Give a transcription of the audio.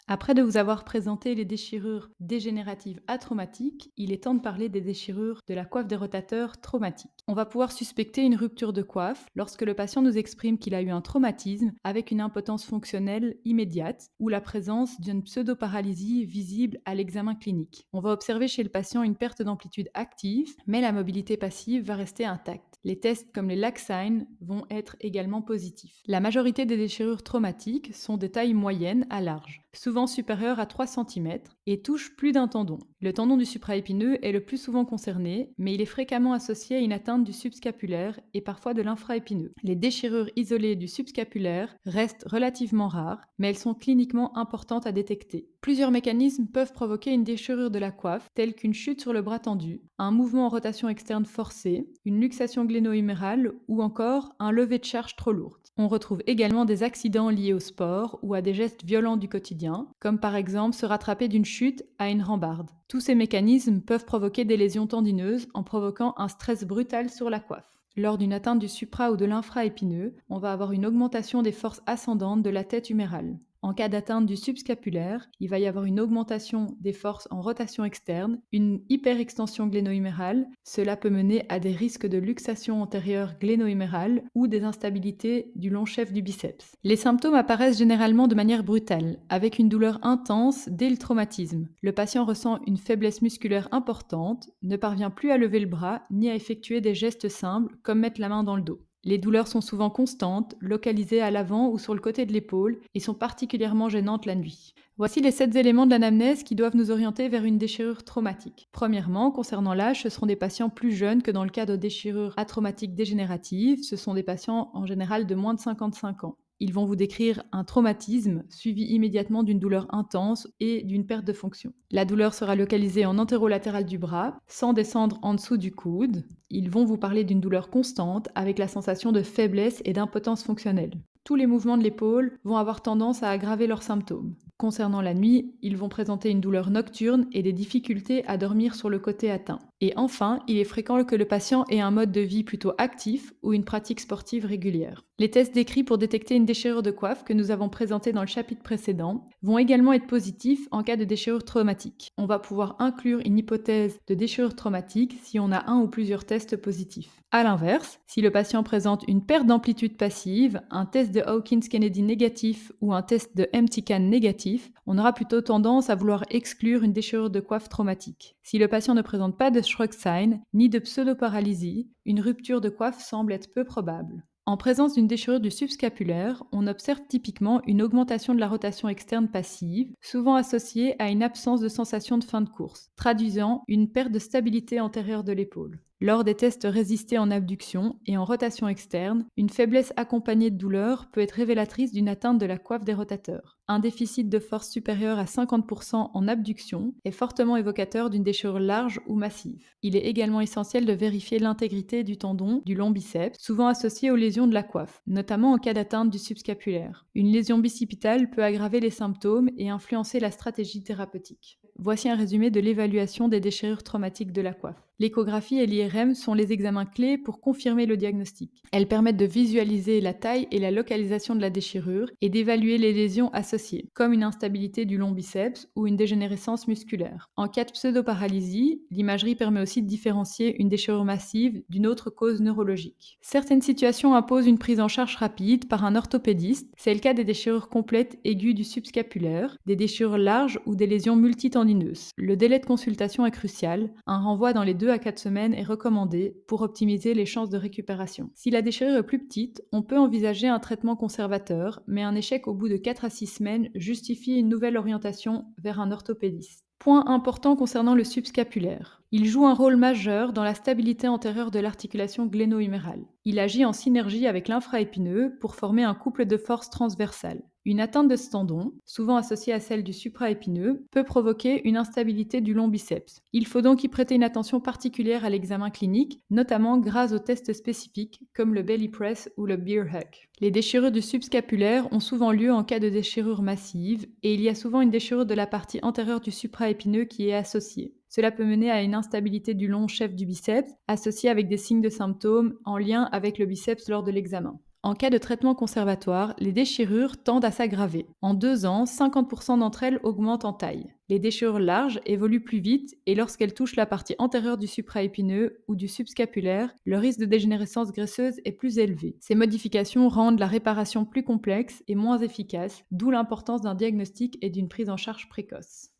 Après de vous avoir présenté les déchirures dégénératives atraumatiques, il est temps de parler des déchirures de la coiffe des rotateurs traumatiques. On va pouvoir suspecter une rupture de coiffe lorsque le patient nous exprime qu'il a eu un traumatisme avec une impotence fonctionnelle immédiate ou la présence d'une pseudoparalysie visible à l'examen clinique. On va observer chez le patient une perte d'amplitude active, mais la mobilité passive va rester intacte. Les tests comme les lac signs vont être également positifs. La majorité des déchirures traumatiques sont de taille moyenne à large, souvent supérieures à 3 cm, et touchent plus d'un tendon. Le tendon du supraépineux est le plus souvent concerné, mais il est fréquemment associé à une atteinte du subscapulaire et parfois de l'infraépineux. Les déchirures isolées du subscapulaire restent relativement rares, mais elles sont cliniquement importantes à détecter. Plusieurs mécanismes peuvent provoquer une déchirure de la coiffe, tels qu'une chute sur le bras tendu, un mouvement en rotation externe forcé, une luxation gléno-humérale ou encore un lever de charge trop lourde. On retrouve également des accidents liés au sport ou à des gestes violents du quotidien, comme par exemple se rattraper d'une chute à une rambarde. Tous ces mécanismes peuvent provoquer des lésions tendineuses en provoquant un stress brutal sur la coiffe. Lors d'une atteinte du supra ou de l'infraépineux, on va avoir une augmentation des forces ascendantes de la tête humérale. En cas d'atteinte du subscapulaire, il va y avoir une augmentation des forces en rotation externe, une hyperextension gléno-humérale. Cela peut mener à des risques de luxation antérieure gléno-humérale ou des instabilités du long chef du biceps. Les symptômes apparaissent généralement de manière brutale, avec une douleur intense dès le traumatisme. Le patient ressent une faiblesse musculaire importante, ne parvient plus à lever le bras ni à effectuer des gestes simples comme mettre la main dans le dos. Les douleurs sont souvent constantes, localisées à l'avant ou sur le côté de l'épaule et sont particulièrement gênantes la nuit. Voici les 7 éléments de l'anamnèse qui doivent nous orienter vers une déchirure traumatique. Premièrement, concernant l'âge, ce seront des patients plus jeunes que dans le cas de déchirures atraumatiques dégénératives. Ce sont des patients en général de moins de 55 ans. Ils vont vous décrire un traumatisme suivi immédiatement d'une douleur intense et d'une perte de fonction. La douleur sera localisée en antérolatéral du bras, sans descendre en dessous du coude. Ils vont vous parler d'une douleur constante avec la sensation de faiblesse et d'impotence fonctionnelle. Tous les mouvements de l'épaule vont avoir tendance à aggraver leurs symptômes. Concernant la nuit, ils vont présenter une douleur nocturne et des difficultés à dormir sur le côté atteint. Et enfin, il est fréquent que le patient ait un mode de vie plutôt actif ou une pratique sportive régulière. Les tests décrits pour détecter une déchirure de coiffe que nous avons présentés dans le chapitre précédent vont également être positifs en cas de déchirure traumatique. On va pouvoir inclure une hypothèse de déchirure traumatique si on a un ou plusieurs tests positifs. A l'inverse, si le patient présente une perte d'amplitude passive, un test de Hawkins-Kennedy négatif ou un test de MTCAN négatif, on aura plutôt tendance à vouloir exclure une déchirure de coiffe traumatique. Si le patient ne présente pas de stroke sign ni de pseudoparalysie, une rupture de coiffe semble être peu probable. En présence d'une déchirure du subscapulaire, on observe typiquement une augmentation de la rotation externe passive, souvent associée à une absence de sensation de fin de course, traduisant une perte de stabilité antérieure de l'épaule. Lors des tests résistés en abduction et en rotation externe, une faiblesse accompagnée de douleur peut être révélatrice d'une atteinte de la coiffe des rotateurs. Un déficit de force supérieur à 50% en abduction est fortement évocateur d'une déchirure large ou massive. Il est également essentiel de vérifier l'intégrité du tendon du long biceps, souvent associé aux lésions de la coiffe, notamment en cas d'atteinte du subscapulaire. Une lésion bicipitale peut aggraver les symptômes et influencer la stratégie thérapeutique. Voici un résumé de l'évaluation des déchirures traumatiques de la coiffe. L'échographie et l'IRM sont les examens clés pour confirmer le diagnostic. Elles permettent de visualiser la taille et la localisation de la déchirure et d'évaluer les lésions associées, comme une instabilité du long biceps ou une dégénérescence musculaire. En cas de pseudoparalysie, l'imagerie permet aussi de différencier une déchirure massive d'une autre cause neurologique. Certaines situations imposent une prise en charge rapide par un orthopédiste. C'est le cas des déchirures complètes aiguës du subscapulaire, des déchirures larges ou des lésions multitendineuses. Le délai de consultation est crucial. Un renvoi dans les 2 à 4 semaines est recommandé pour optimiser les chances de récupération. Si la déchirure est plus petite, on peut envisager un traitement conservateur, mais un échec au bout de 4 à 6 semaines justifie une nouvelle orientation vers un orthopédiste. Point important concernant le subscapulaire. Il joue un rôle majeur dans la stabilité antérieure de l'articulation gléno-humérale. Il agit en synergie avec l'infraépineux pour former un couple de force transversale. Une atteinte de ce tendon, souvent associée à celle du supraépineux, peut provoquer une instabilité du long biceps. Il faut donc y prêter une attention particulière à l'examen clinique, notamment grâce aux tests spécifiques comme le belly press ou le bear hug. Les déchirures du subscapulaire ont souvent lieu en cas de déchirure massive et il y a souvent une déchirure de la partie antérieure du supraépineux qui est associée. Cela peut mener à une instabilité du long chef du biceps, associée avec des signes de symptômes en lien avec le biceps lors de l'examen. En cas de traitement conservatoire, les déchirures tendent à s'aggraver. En 2 ans, 50% d'entre elles augmentent en taille. Les déchirures larges évoluent plus vite et lorsqu'elles touchent la partie antérieure du supraépineux ou du subscapulaire, le risque de dégénérescence graisseuse est plus élevé. Ces modifications rendent la réparation plus complexe et moins efficace, d'où l'importance d'un diagnostic et d'une prise en charge précoce.